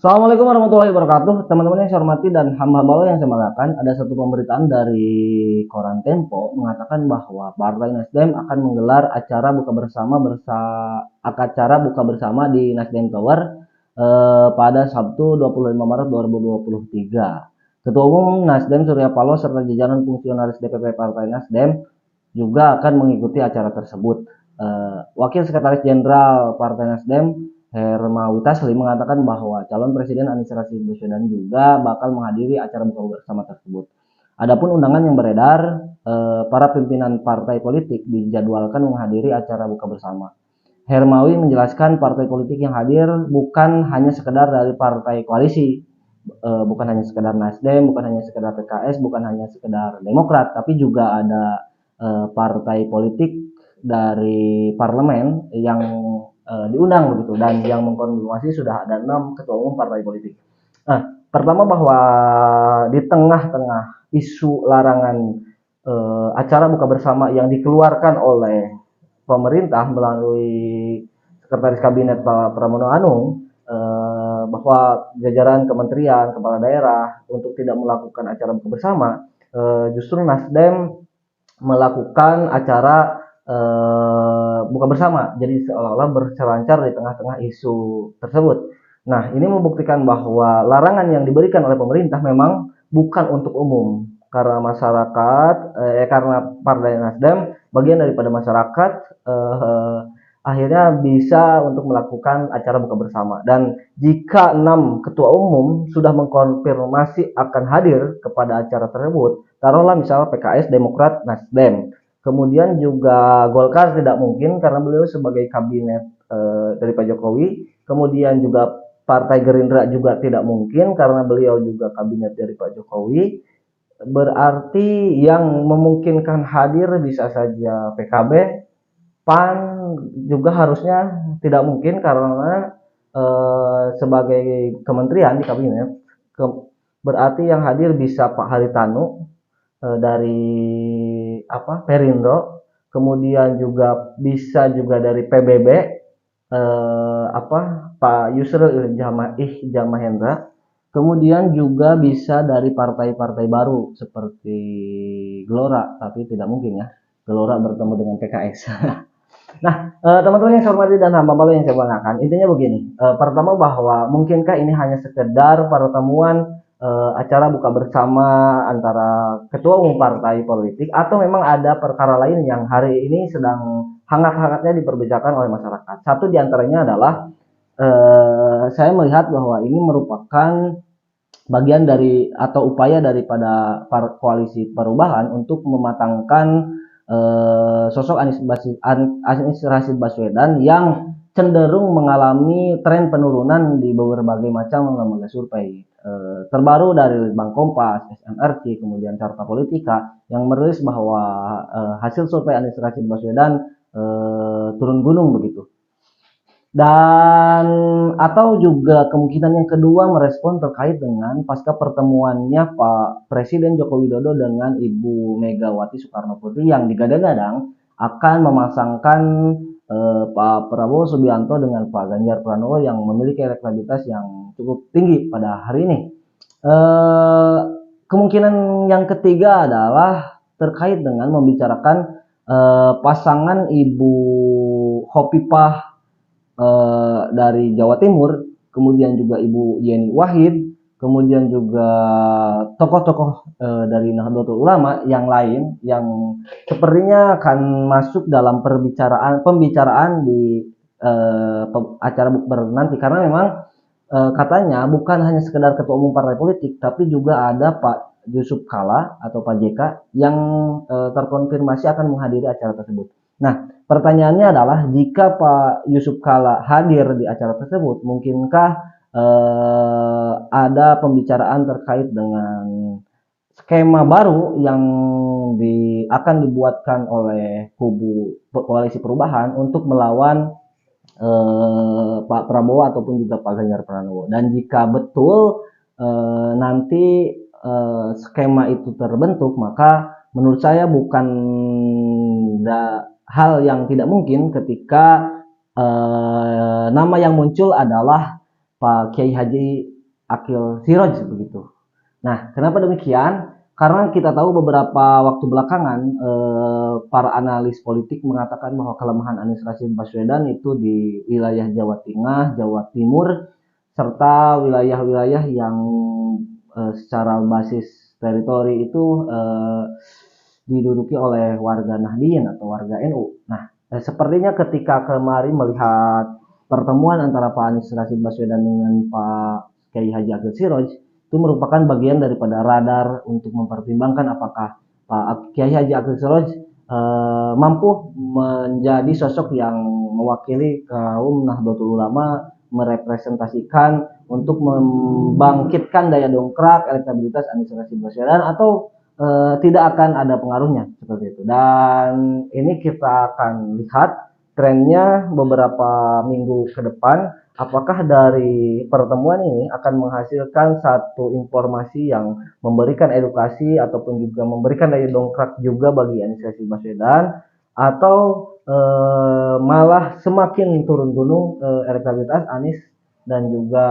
Assalamualaikum warahmatullahi wabarakatuh. Teman-teman yang saya hormati dan hamba-hamba Allah yang saya banggakan, ada satu pemberitaan dari Koran Tempo mengatakan bahwa Partai Nasdem akan menggelar acara buka bersama di Nasdem Tower pada Sabtu 25 Maret 2023. Ketua Umum Nasdem Surya Paloh serta jajaran fungsionaris DPP Partai Nasdem juga akan mengikuti acara tersebut. Wakil Sekretaris Jenderal Partai Nasdem Hermawi Taslim mengatakan bahwa calon Presiden Anies Rashid Baswedan juga bakal menghadiri acara buka bersama tersebut. Adapun undangan yang beredar, para pimpinan partai politik dijadwalkan menghadiri acara buka bersama. Hermawi menjelaskan partai politik yang hadir bukan hanya sekedar dari partai koalisi, bukan hanya sekedar Nasdem, bukan hanya sekedar PKS, bukan hanya sekedar Demokrat, tapi juga ada partai politik dari parlemen yang diundang begitu, dan yang mengkonfirmasi sudah ada 6 ketua umum partai politik. Pertama bahwa di tengah-tengah isu larangan acara buka bersama yang dikeluarkan oleh pemerintah melalui Sekretaris Kabinet Pak Pramono Anung, bahwa jajaran kementerian, kepala daerah untuk tidak melakukan acara buka bersama, justru Nasdem melakukan acara buka bersama, jadi seolah-olah berselancar di tengah-tengah isu tersebut. Nah, ini membuktikan bahwa larangan yang diberikan oleh pemerintah memang bukan untuk umum, karena masyarakat, karena Partai Nasdem bagian daripada masyarakat, akhirnya bisa untuk melakukan acara buka bersama. Dan jika 6 ketua umum sudah mengkonfirmasi akan hadir kepada acara tersebut, taruhlah misalnya PKS, Demokrat, Nasdem, kemudian juga Golkar tidak mungkin karena beliau sebagai kabinet dari Pak Jokowi, kemudian juga Partai Gerindra juga tidak mungkin karena beliau juga kabinet dari Pak Jokowi. Berarti yang memungkinkan hadir bisa saja PKB, PAN juga harusnya tidak mungkin karena sebagai kementerian di kabinet. Berarti yang hadir bisa Pak Haritanu dari Perindo, kemudian juga bisa juga dari PBB, Pak Yusril Mahendra, kemudian juga bisa dari partai-partai baru seperti Gelora, tapi tidak mungkin ya Gelora bertemu dengan PKS. Nah, teman-teman yang saya hormati dan hamba-hamba yang saya banggakan, intinya begini. Pertama bahwa mungkinkah ini hanya sekedar pertemuan acara buka bersama antara ketua umum partai politik, atau memang ada perkara lain yang hari ini sedang hangat-hangatnya diperbicarakan oleh masyarakat. Satu diantaranya adalah saya melihat bahwa ini merupakan bagian dari atau upaya daripada koalisi perubahan untuk mematangkan sosok Anies Rashid Baswedan yang cenderung mengalami tren penurunan di berbagai macam lembaga survei. Terbaru dari Bank Kompas, SMRC, kemudian Carta Politika yang merilis bahwa hasil survei Anies Rashid Baswedan turun gunung begitu. Dan atau juga kemungkinan yang kedua merespon terkait dengan pasca pertemuannya Pak Presiden Joko Widodo dengan Ibu Megawati Soekarno Putri yang digadang-gadang akan memasangkan Pak Prabowo Subianto dengan Pak Ganjar Pranowo yang memiliki elektabilitas yang cukup tinggi pada hari ini. Kemungkinan yang ketiga adalah terkait dengan membicarakan pasangan Ibu Khofifah dari Jawa Timur, kemudian juga Ibu Yeni Wahid, kemudian juga tokoh-tokoh dari Nahdlatul Ulama yang lain yang sepertinya akan masuk dalam pembicaraan di acara bukber nanti, karena memang katanya bukan hanya sekedar ketua umum partai politik, tapi juga ada Pak Yusuf Kalla atau Pak JK yang terkonfirmasi akan menghadiri acara tersebut. Nah, pertanyaannya adalah jika Pak Yusuf Kalla hadir di acara tersebut, mungkinkah ada pembicaraan terkait dengan skema baru yang akan dibuatkan oleh kubu koalisi perubahan untuk melawan Pak Prabowo ataupun juga Pak Ganjar Pranowo. Dan jika betul nanti skema itu terbentuk, maka menurut saya bukan hal yang tidak mungkin ketika nama yang muncul adalah Pak Kiai Haji Akil Siroj begitu. Nah, kenapa demikian? Karena kita tahu beberapa waktu belakangan para analis politik mengatakan bahwa kelemahan Anies Rashid Baswedan itu di wilayah Jawa Tengah, Jawa Timur, serta wilayah-wilayah yang secara basis teritori itu diduduki oleh warga Nahdien atau warga NU. Nah, sepertinya ketika kemarin melihat pertemuan antara Pak Anies Rashid Baswedan dengan Pak Kiai Haji Akil Siroj, itu merupakan bagian daripada radar untuk mempertimbangkan apakah Pak Kiai Haji Akil Siroj mampu menjadi sosok yang mewakili kaum Nahdlatul Ulama, merepresentasikan untuk membangkitkan daya dongkrak elektabilitas Anies Rashid Baswedan, atau tidak akan ada pengaruhnya seperti itu. Dan ini kita akan lihat trennya beberapa minggu ke depan, apakah dari pertemuan ini akan menghasilkan satu informasi yang memberikan edukasi ataupun juga memberikan daya dongkrak juga bagi Anies Rashid Baswedan, atau malah semakin turun gunung elektabilitas Anies dan juga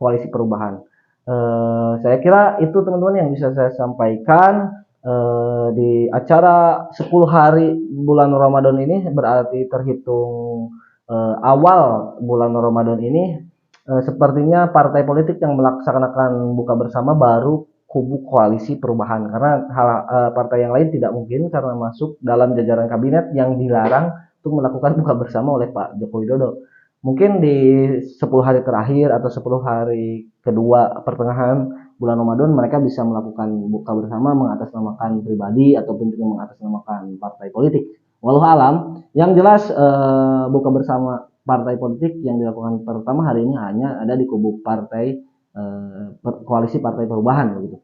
koalisi perubahan. Saya kira itu teman-teman yang bisa saya sampaikan di acara 10 hari bulan Ramadan ini, berarti terhitung awal bulan Ramadan ini. Sepertinya partai politik yang melaksanakan buka bersama baru kubu koalisi perubahan, karena partai yang lain tidak mungkin karena masuk dalam jajaran kabinet yang dilarang untuk melakukan buka bersama oleh Pak Joko Widodo. Mungkin di 10 hari terakhir atau 10 hari kedua pertengahan bulan Ramadan mereka bisa melakukan buka bersama mengatasnamakan pribadi ataupun juga mengatasnamakan partai politik. Walau alam, yang jelas buka bersama partai politik yang dilakukan pertama hari ini hanya ada di kubu partai koalisi partai perubahan begitu.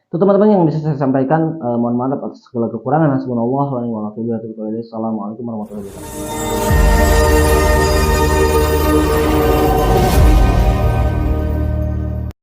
Itu teman-teman yang bisa saya sampaikan. Mohon maaf atas segala kekurangan. Hasbunallah wa ni'mal wakil. Assalamualaikum warahmatullahi wabarakatuh.